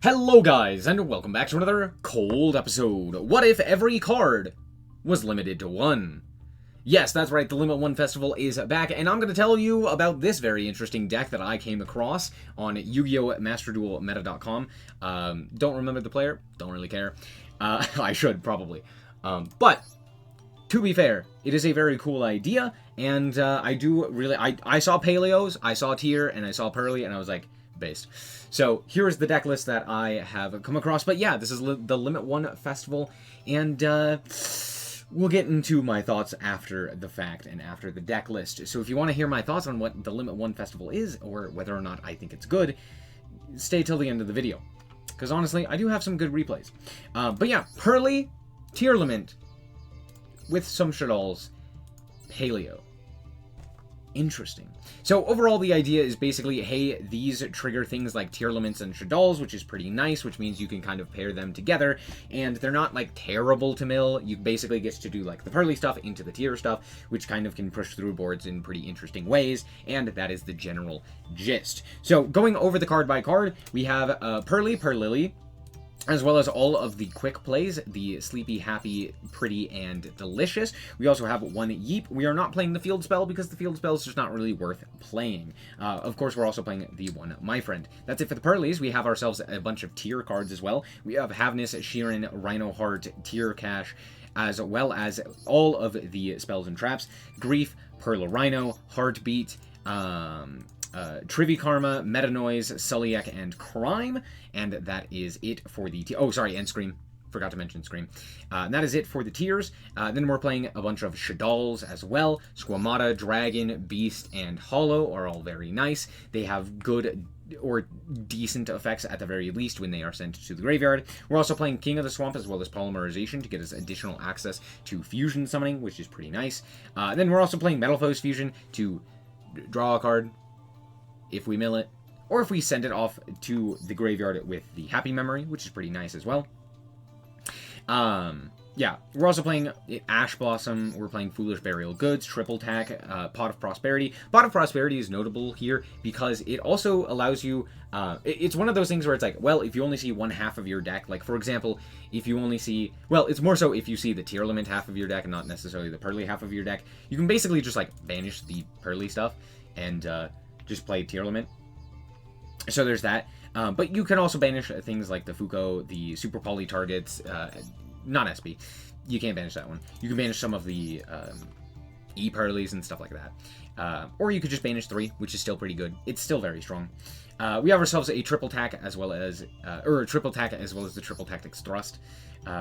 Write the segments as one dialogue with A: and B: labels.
A: Hello guys, and welcome back to another cold episode. What if every card was limited to one? Yes, that's right, the Limit 1 Festival is back, and I'm going to tell you about this very interesting deck that I came across on Yu-Gi-Oh! MasterDuelMeta.com. Don't remember the player, don't really care. I should, probably. But, to be fair, it is a very cool idea, and I saw Paleos, I saw Tier, and I saw Purrely, and I was like, based. So here's the deck list that I have come across. But yeah, this is the Limit 1 Festival, and we'll get into my thoughts after the fact and after the deck list. So if you want to hear my thoughts on what the Limit 1 Festival is, or whether or not I think it's good, stay till the end of the video. Because honestly, I do have some good replays. But yeah, Purrely Tearlament with some Shaddolls Paleo. Interesting. So overall, the idea is basically, hey, these trigger things like Tearlaments and Shaddolls, which is pretty nice, which means you can kind of pair them together, and they're not, like, terrible to mill. You basically get to do, like, the Purrely stuff into the Tier stuff, which kind of can push through boards in pretty interesting ways, and that is the general gist. So, going over the card by card, we have Purrely, Purrely, as well as all of the quick plays, the Sleepy, Happy, Pretty, and Delicious. We also have one Yeep. We are not playing the Field Spell because the Field Spell is just not really worth playing. Of course, we're also playing the one My Friend. That's it for the Purrelys. We have ourselves a bunch of Tier cards as well. We have Havness, Sheeran, Rhino Heart, Tier Cash, as well as all of the spells and traps. Grief, Purrly Rhino, Heartbeat, Trivikarma, Metanoise, Sulliek, and Crime, and that is it for the and Scream. Forgot to mention Scream. And that is it for the tiers. Then we're playing a bunch of Shaddolls as well. Squamata, Dragon, Beast, and Hollow are all very nice. They have good or decent effects at the very least when they are sent to the graveyard. We're also playing King of the Swamp as well as Polymerization to get us additional access to Fusion Summoning, which is pretty nice. Then we're also playing Metal Foes Fusion to draw a card if we mill it, or if we send it off to the graveyard with the Happy Memory, which is pretty nice as well. Yeah, we're also playing Ash Blossom, we're playing Foolish Burial Goods, Triple Tack, Pot of Prosperity. Pot of Prosperity is notable here because it also allows you, it's one of those things where it's like, well, if you only see one half of your deck, like for example, if you only see, well, it's more so if you see the Tearlament half of your deck and not necessarily the Purrely half of your deck, you can basically just like banish the Purrely stuff and just play Tearlament. So there's that. But you can also banish things like the Fuko, the Super Poly targets, not SP. You can't banish that one. You can banish some of the E-Purrelys and stuff like that. Or you could just banish 3, which is still pretty good. It's still very strong. We have ourselves a Triple Tack as well as, the Triple Tactics Thrust.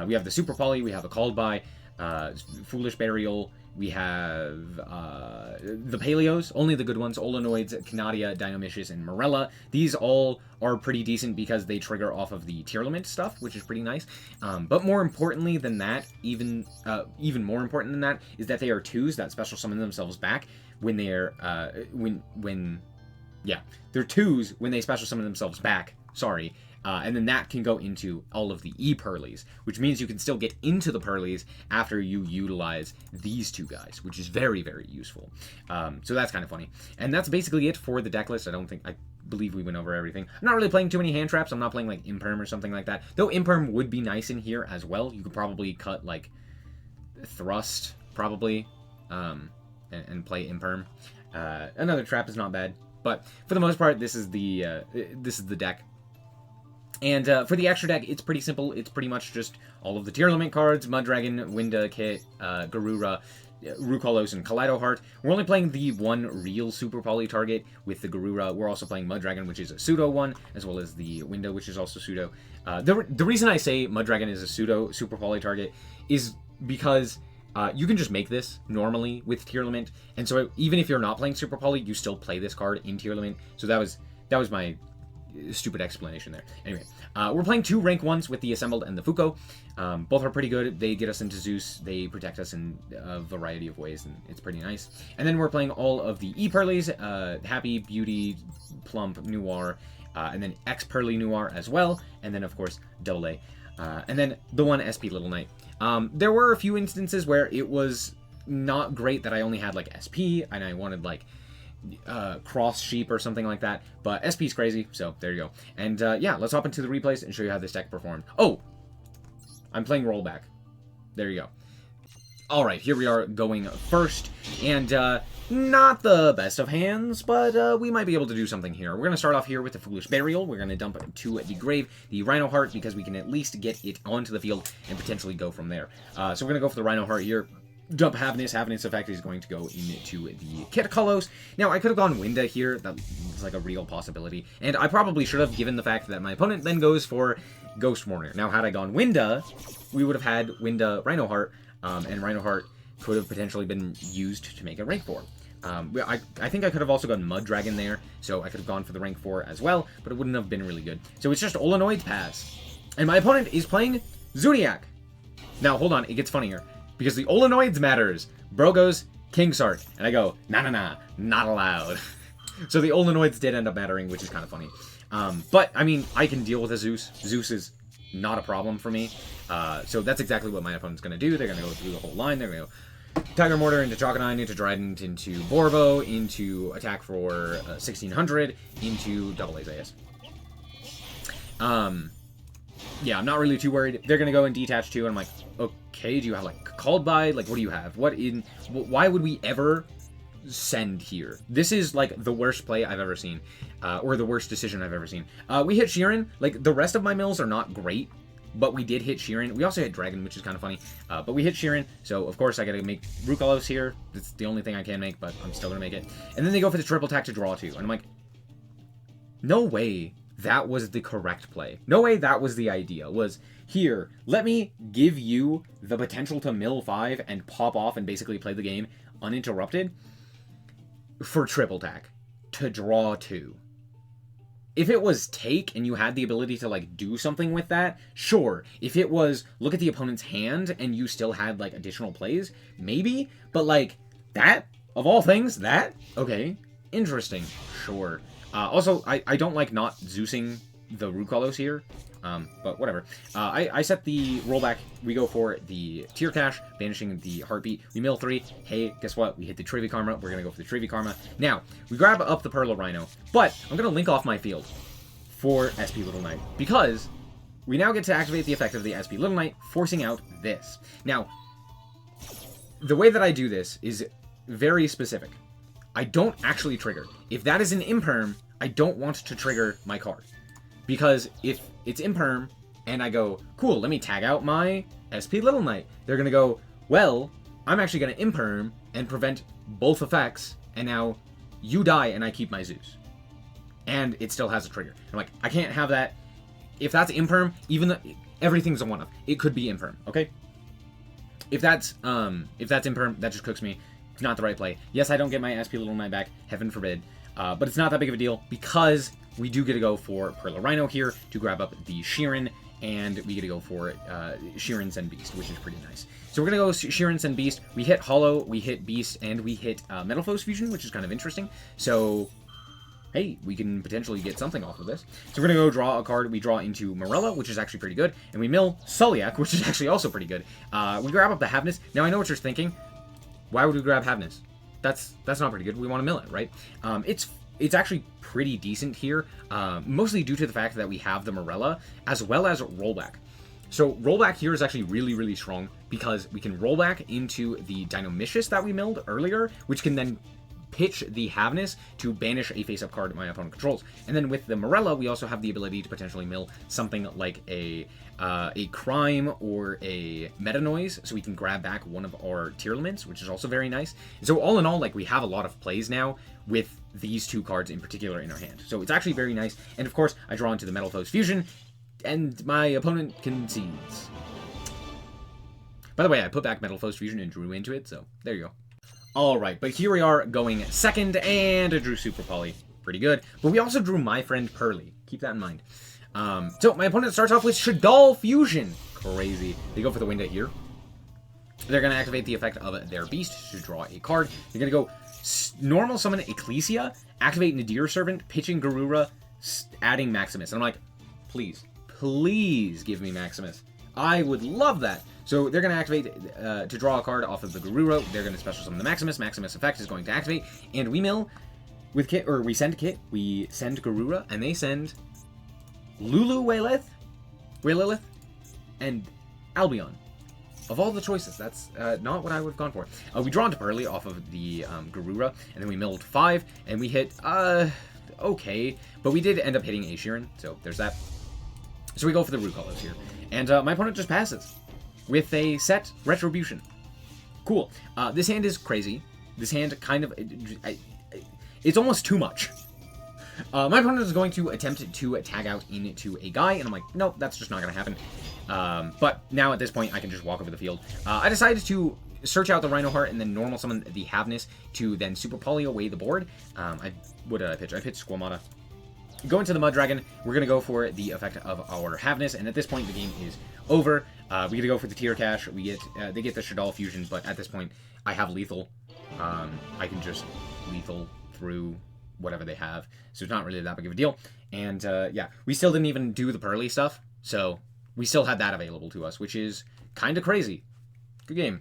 A: We have the Super Poly, we have a Called By, Foolish Burial, we have the Paleos, only the good ones, Olenoids, Canadia, Dinomishus, and Morella. These all are pretty decent because they trigger off of the Tearlament stuff, which is pretty nice. But more importantly than that, even more important than that, is that they are 2s that special summon themselves back when they're, they're 2s when they special summon themselves back, sorry. And then that can go into all of the E-Purrelys, which means you can still get into the Purrelys after you utilize these 2 guys, which is very, very useful. So that's kind of funny. And that's basically it for the deck list. I believe we went over everything. I'm not really playing too many hand traps. I'm not playing like Imperm or something like that. Though Imperm would be nice in here as well. You could probably cut like Thrust, probably, and play Imperm. Another trap is not bad. But for the most part, this is the deck. And for the extra deck, it's pretty simple. It's pretty much just all of the Tearlament cards, Muddragon, Winda, Kit, Garura, Rukolos, and Kaleido Heart. We're only playing the one real Super Poly target with the Garura. We're also playing Muddragon, which is a pseudo one, as well as the Winda, which is also pseudo. The reason I say Muddragon is a pseudo Super Poly target is because you can just make this normally with Tearlament, and so even if you're not playing Super Poly, you still play this card in Tearlament. So that was my stupid explanation there. Anyway, we're playing 2 rank 1s with the Assembled and the Fuko. Both are pretty good. They get us into Zeus. They protect us in a variety of ways, and it's pretty nice. And then we're playing all of the E-Purrelys, Happy, Beauty, Plump, Noir, and then X-Purrely Noir as well, and then, of course, Double A. And then the one SP Little Knight. There were a few instances where it was not great that I only had, like, SP, and I wanted, like, cross sheep or something like that. But SP's crazy, so there you go. And yeah, let's hop into the replays and show you how this deck performed. Oh, I'm playing rollback. There you go. All right, here we are going first, and not the best of hands, but we might be able to do something here. We're going to start off here with the Foolish Burial. We're going to dump to the grave the Rhino Heart, because we can at least get it onto the field and potentially go from there. So we're going to go for the Rhino Heart here. Dump Havness. Havness effect is going to go into the Kitakalos. Now, I could have gone Winda here. That was like a real possibility. And I probably should have, given the fact that my opponent then goes for Ghost Mourner. Now, had I gone Winda, we would have had Winda Rhino Heart, and Rhino Heart could have potentially been used to make a rank 4. I think I could have also gone Mud Dragon there, so I could have gone for the rank 4 as well, but it wouldn't have been really good. So it's just Olenoid's pass. And my opponent is playing Zuniac. Now, hold on, it gets funnier. Because the Olenoids matters. Bro goes Kingsart, and I go, nah, not allowed. So the Olenoids did end up mattering, which is kind of funny. But, I mean, I can deal with a Zeus. Zeus is not a problem for me. So that's exactly what my opponent's going to do. They're going to go through the whole line. They're going to go Tiger Mortar into Chalkanine, into Trident, into Borbo, into attack for 1600, into Double Azas. Yeah, I'm not really too worried. They're going to go and detach too, and I'm like, okay, do you have, like, Called By? Like, what do you have? Why would we ever send here? This is, like, the worst play I've ever seen, or the worst decision I've ever seen. We hit Sheeran. Like, the rest of my mills are not great, but we did hit Sheeran. We also hit Dragon, which is kind of funny, but we hit Sheeran, so of course I gotta make Rukalos here. That's the only thing I can make, but I'm still gonna make it. And then they go for the triple attack to draw 2, and I'm like, no way that was the correct play. No way that was the idea. Was, here, let me give you the potential to mill 5 and pop off and basically play the game uninterrupted for triple attack to draw 2. If it was take and you had the ability to, like, do something with that, sure. If it was look at the opponent's hand and you still had, like, additional plays, maybe. But, like, that, of all things, that, okay, interesting, sure. Also, I don't like not Zeusing the Rukalos here, but whatever. I set the rollback. We go for the Tear Cache, banishing the Heartbeat. We mill 3. Hey, guess what? We hit the Trivy Karma. We're going to go for the Trivy Karma. Now, we grab up the Purrely Rhino, but I'm going to link off my field for SP Little Knight, because we now get to activate the effect of the SP Little Knight, forcing out this. Now, the way that I do this is very specific. I don't actually trigger. If that is an imperm, I don't want to trigger my card. Because if it's imperm, and I go, cool, let me tag out my SP Little Knight, they're going to go, well, I'm actually going to imperm and prevent both effects, and now you die and I keep my Zeus. And it still has a trigger. I'm like, I can't have that. If that's imperm, even though everything's a one-up, it could be imperm, okay? If that's imperm, that just cooks me. It's not the right play. Yes, I don't get my SP Little Knight back, heaven forbid, but it's not that big of a deal, because we do get to go for Purrely Rhino here to grab up the Sheeran, and we get to go for Sheeran Send Beast, which is pretty nice. So we're going to go Sheeran Send Beast. We hit Hollow, we hit Beast, and we hit Metal Foes Fusion, which is kind of interesting. So, hey, we can potentially get something off of this. So we're going to go draw a card. We draw into Morella, which is actually pretty good, and we mill Sulliak, which is actually also pretty good. We grab up the Havness. Now, I know what you're thinking. Why would we grab Havness? That's not pretty good. We want to mill it, right? It's actually pretty decent here, mostly due to the fact that we have the Morella, as well as rollback. So rollback here is actually really, really strong, because we can roll back into the Dinomicious that we milled earlier, which can then pitch the Havness to banish a face-up card my opponent controls. And then with the Morella, we also have the ability to potentially mill something like a Crime or a Meta Noise, so we can grab back one of our Tearlaments, which is also very nice. And so all in all, like, we have a lot of plays now with these two cards in particular in our hand. So it's actually very nice. And of course, I draw into the Metal Foes Fusion, and my opponent concedes. By the way, I put back Metal Foes Fusion and drew into it, so there you go. Alright, but here we are going second, and I drew Super Poly. Pretty good. But we also drew My Friend Purrely. Keep that in mind. So my opponent starts off with Shaddoll Fusion. Crazy. They go for the Winda here. They're going to activate the effect of their Beast to draw a card. They're going to go normal summon Ecclesia, activate Nadir Servant, pitching Garura, adding Maximus. And I'm like, please give me Maximus. I would love that. So they're going to activate to draw a card off of the Garura. They're going to special summon the Maximus. Maximus effect is going to activate. And we mill with Kit, or we send Kit, we send Garura, and they send Lulu Waylilith, and Albion. Of all the choices, that's not what I would have gone for. We draw into Purrely off of the Garura, and then we milled 5, and we hit, okay, but we did end up hitting a Sheeran, so there's that. So we go for the Root Colors here, and my opponent just passes with a set Retribution. Cool. This hand is crazy. This hand kind of, it's almost too much. My opponent is going to attempt to tag out into a guy, and I'm like, nope, that's just not going to happen. But now at this point, I can just walk over the field. I decided to search out the Rhino Heart and then normal summon the Havness to then Super Polio away the board. What did I pitch? I pitched Squamata. Go into the Mud Dragon. We're going to go for the effect of our Havness, and at this point, the game is over. We get to go for the Tier Cash. We get they get the Shaddoll Fusion, but at this point, I have Lethal. I can just Lethal through whatever they have, so it's not really that big of a deal. And yeah, we still didn't even do the Purrely stuff, so we still had that available to us, which is kind of crazy. Good game.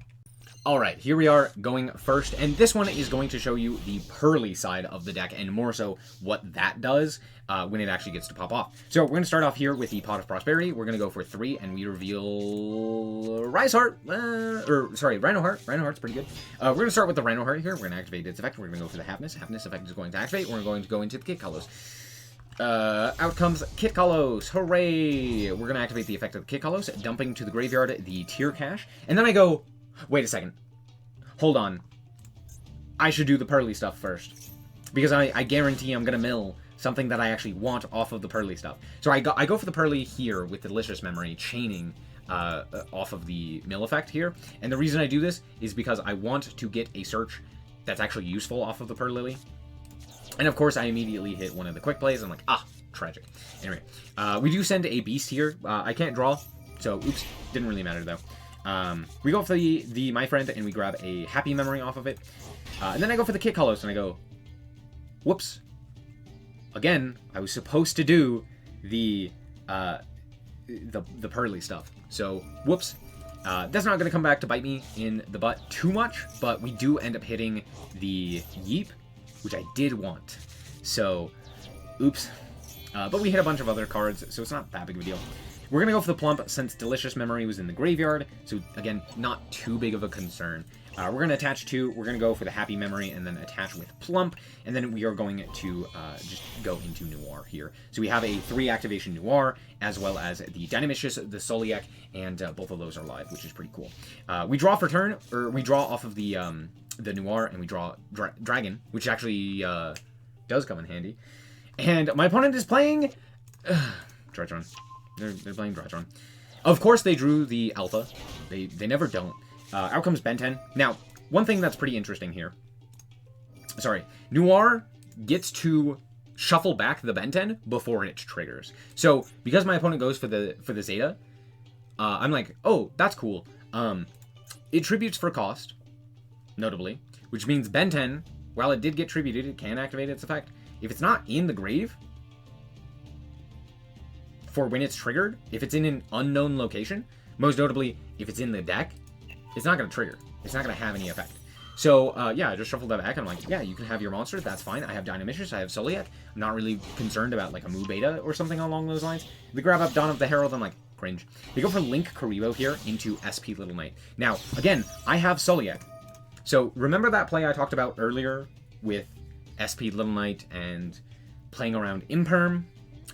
A: Alright, here we are going first, and this one is going to show you the Purrely side of the deck, and more so what that does when it actually gets to pop off. So we're going to start off here with the Pot of Prosperity. We're going to go for 3, and we reveal Rise Heart, Rhino Heart. Rhino Heart's pretty good. We're going to start with the Rhino Heart here. We're going to activate its effect. We're going to go for the Havness. Havness effect is going to activate. We're going to go into the Kit Kalos. Out comes Kit Kalos. Hooray! We're going to activate the effect of the Kit Kalos, dumping to the graveyard the Tier Cash, and then I go, wait a second. Hold on. I should do the Purrely stuff first. Because I guarantee I'm going to mill something that I actually want off of the Purrely stuff. So I go for the Purrely here with Delicious Memory, chaining off of the mill effect here. And the reason I do this is because I want to get a search that's actually useful off of the Purrely. And of course, I immediately hit one of the quick plays. I'm like, tragic. Anyway, we do send a Beast here. I can't draw, so oops, didn't really matter though. We go for the My Friend, and we grab a Happy Memory off of it. And then I go for the Kit Kalos, and I go, whoops. Again, I was supposed to do the Purrely stuff. So, whoops. That's not going to come back to bite me in the butt too much, but we do end up hitting the Yeep, which I did want. So, oops. But we hit a bunch of other cards, so it's not that big of a deal. We're going to go for the Plump since Delicious Memory was in the graveyard, so again, not too big of a concern. We're going to attach 2, we're going to go for the Happy Memory, and then attach with Plump, and then we are going to just go into Noir here. So we have a 3-activation Noir, as well as the Dynamicious, the SnowiKs, and both of those are live, which is pretty cool. We draw for turn, or we draw off of the Noir, and we draw Dragon, which actually does come in handy. And my opponent is playing Dredron. They're playing Dredron. Of course, they drew the Alpha. They never don't. Out comes Ben 10. Now, one thing that's pretty interesting here. Sorry. Noir gets to shuffle back the Ben 10 before it triggers. So, because my opponent goes for the Zeta, I'm like, oh, that's cool. It tributes for cost, notably, which means Ben 10, while it did get tributed, it can activate its effect. If it's not in the grave, for when it's triggered, if it's in an unknown location, most notably, if it's in the deck, it's not going to trigger. It's not going to have any effect. So, yeah, I just shuffled that back, and I'm like, yeah, you can have your monster, that's fine. I have Dynamicious, I have SnowiKs. I'm not really concerned about, like, a Moo Beta or something along those lines. They grab up Dawn of the Herald, I'm like, cringe. They go for Link Karibo here into SP Little Knight. Now, again, I have SnowiKs. So, remember that play I talked about earlier with SP Little Knight and playing around Imperm?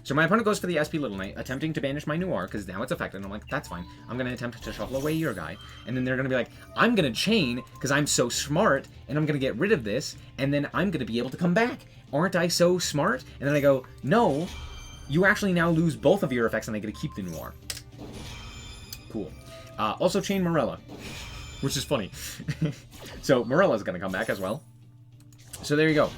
A: So my opponent goes for the SP Little Knight, attempting to banish my Noir, because now it's affected, and I'm like, that's fine. I'm going to attempt to shuffle away your guy. And then they're going to be like, I'm going to chain, because I'm so smart, and I'm going to get rid of this, and then I'm going to be able to come back. Aren't I so smart? And then I go, no, you actually now lose both of your effects, and I get to keep the Noir. Cool. Also chain Morella, which is funny. So Morella's going to come back as well. So there you go.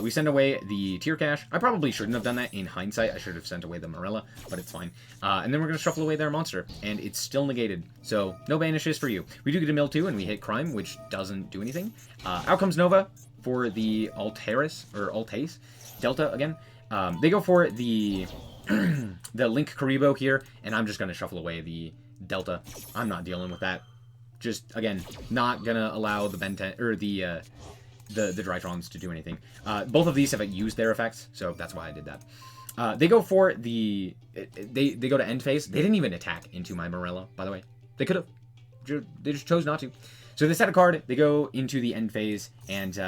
A: We send away the Tier Cash. I probably shouldn't have done that in hindsight. I should have sent away the Morella, but it's fine. And then we're going to shuffle away their monster, and it's still negated. So no banishes for you. We do get a mill too, and we hit Crime, which doesn't do anything. Out comes Nova for the Altaris, or Altace. Delta again. They go for the the Link Karibo here, and I'm just going to shuffle away the Delta. I'm not dealing with that. Just, again, not going to allow the Ben 10, or the the Drytrons to do anything. Both of these have used their effects, so that's why I did that. They go for the... They go to end phase. They didn't even attack into my Morello, by the way. They could have. They just chose not to. So they set a card, they go into the end phase, and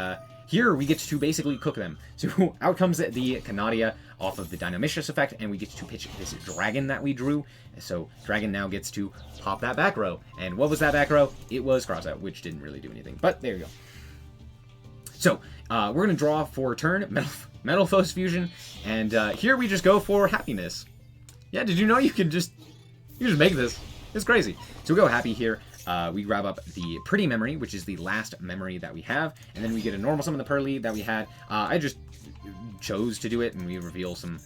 A: here we get to basically cook them. So out comes the Canadia off of the Dynamicious effect, and we get to pitch this dragon that we drew. So dragon now gets to pop that back row. And what was that back row? It was Crossout, which didn't really do anything. But there you go. So we're going to draw for turn, Metal Foes Fusion, and here we just go for Happiness. Yeah, did you know you can just make this? It's crazy. So we go Happy here. We grab up the Pretty Memory, which is the last memory that we have, and then we get a normal summon the Purrely that we had. I just chose to do it, and we reveal some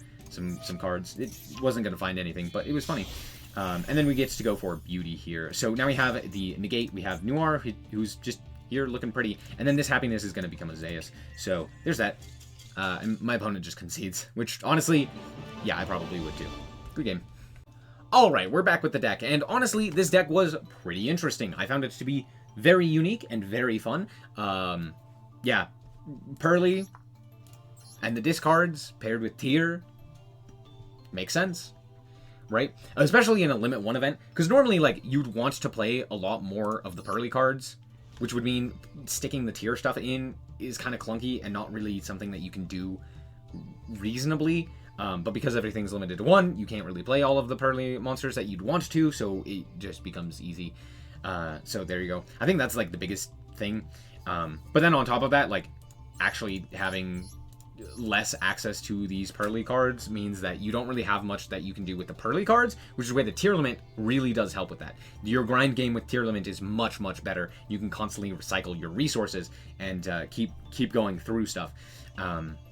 A: cards. It wasn't going to find anything, but it was funny. And then we get to go for Beauty here. So now we have the Negate. We have Noir, who's just here looking pretty, and then this Happiness is going to become a Zeus. So there's that. And my opponent just concedes, which honestly, yeah, I probably would too. Good game. Alright, we're back with the deck, and honestly, this deck was pretty interesting. I found it to be very unique and very fun. Yeah, Purrely and the discards paired with Tear makes sense, right? Especially in a Limit 1 event, because normally, like, you'd want to play a lot more of the Purrely cards, which would mean sticking the Tear stuff in is kind of clunky and not really something that you can do reasonably. But because everything's limited to 1, you can't really play all of the Purrely monsters that you'd want to, so it just becomes easy. So there you go. I think that's, like, the biggest thing. But then on top of that, like, actually having less access to these Purrely cards means that you don't really have much that you can do with the Purrely cards, which is where the Tearlament really does help with that. Your grind game with Tearlament is much, much better. You can constantly recycle your resources and keep going through stuff.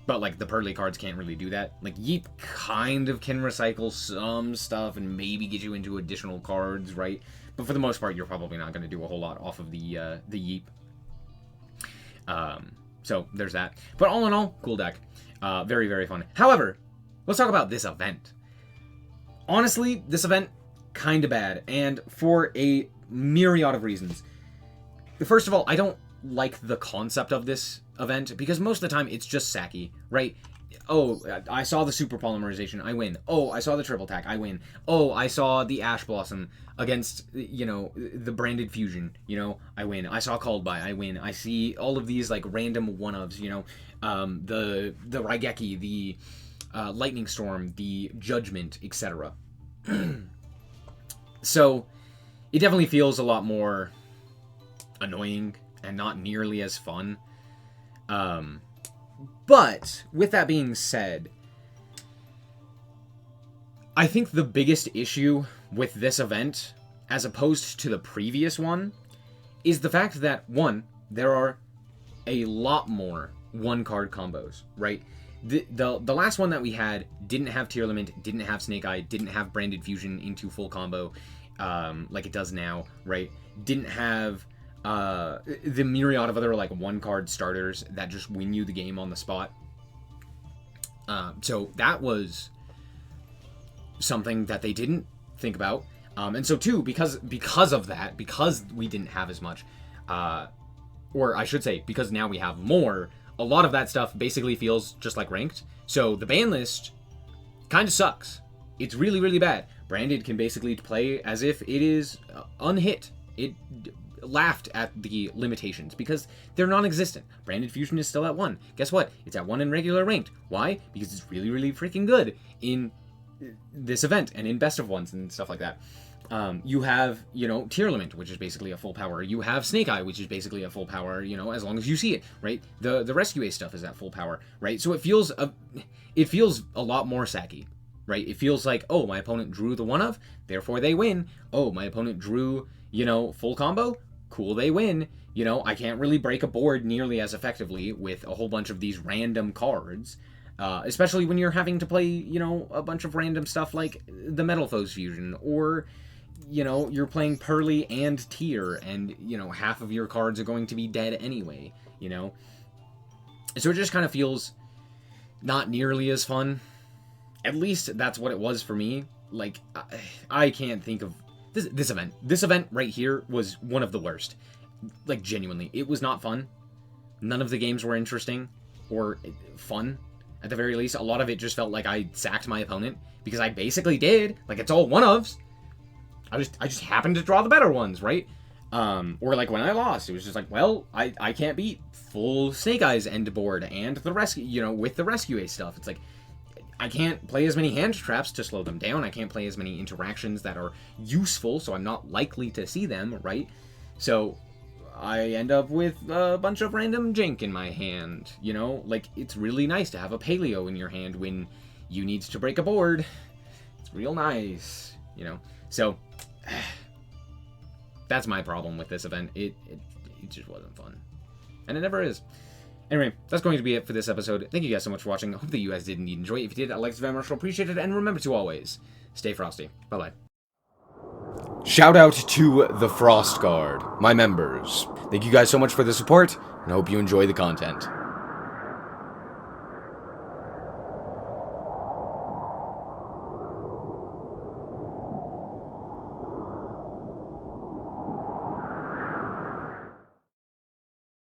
A: But, like, the Purrely cards can't really do that. Like, Yeep kind of can recycle some stuff and maybe get you into additional cards, right? But for the most part, you're probably not going to do a whole lot off of the Yeep. So, there's that. But all in all, cool deck. Very, very fun. However, let's talk about this event. Honestly, this event, kind of bad. And for a myriad of reasons. First of all, I don't like the concept of this event, because most of the time it's just sacky, right? Oh, I saw the super polymerization, I win. Oh, I saw the triple attack, I win. Oh, I saw the Ash Blossom against, you know, the branded fusion, you know, I win. I saw Called By, I win. I see all of these, like, random one-ofs, you know, the Raigeki, the Lightning Storm, the Judgment, etc. So, it definitely feels a lot more annoying and not nearly as fun. But, with that being said, I think the biggest issue with this event, as opposed to the previous one, is the fact that, one, there are a lot more one-card combos, right? The last one that we had didn't have Tearlament, didn't have Snake Eye, didn't have Branded Fusion into full combo, like it does now, right? Didn't have the myriad of other, like, one-card starters that just win you the game on the spot. So that was something that they didn't think about. And so, too, because of that, because we didn't have as much, or I should say, because now we have more, a lot of that stuff basically feels just like ranked. So the ban list kind of sucks. It's really, really bad. Branded can basically play as if it is unhit. It laughed at the limitations because they're non-existent. Branded Fusion is still at 1. Guess what? It's at 1 in regular ranked. Why? Because it's really, really freaking good in this event and in best of ones and stuff like that. You have, you know, Tearlament, which is basically a full power. You have Snake Eye, which is basically a full power, you know, as long as you see it, right? The Rescue Ace stuff is at full power, right? So it feels a lot more sacky, right? It feels like, oh, my opponent drew the one of, therefore they win. Oh, my opponent drew, you know, full combo, cool, they win. You know, I can't really break a board nearly as effectively with a whole bunch of these random cards. Especially when you're having to play, you know, a bunch of random stuff like the Metal Foes Fusion, or, you know, you're playing Purrely and Tear, and, you know, half of your cards are going to be dead anyway, you know? So it just kind of feels not nearly as fun. At least that's what it was for me. Like, I can't think of... This event. This event right here was one of the worst. Like, genuinely. It was not fun. None of the games were interesting or fun, at the very least. A lot of it just felt like I sacked my opponent, because I basically did. Like, it's all one-ofs. I just happened to draw the better ones, right? Or like when I lost, it was just like, well, I can't beat full Snake Eyes end board and the rescue, you know, with the rescue ace stuff. It's like, I can't play as many hand traps to slow them down. I can't play as many interactions that are useful, so I'm not likely to see them, right? So I end up with a bunch of random jink in my hand, you know? Like, it's really nice to have a Paleo in your hand when you need to break a board. It's real nice, you know? So that's my problem with this event. It just wasn't fun. And it never is. Anyway, that's going to be it for this episode. Thank you guys so much for watching. I hope that you guys did indeed enjoy it. If you did, I'd like to very much appreciate it. And remember to always stay frosty. Bye-bye. Shout out to the Frost Guard, my members. Thank you guys so much for the support, and I hope you enjoy the content.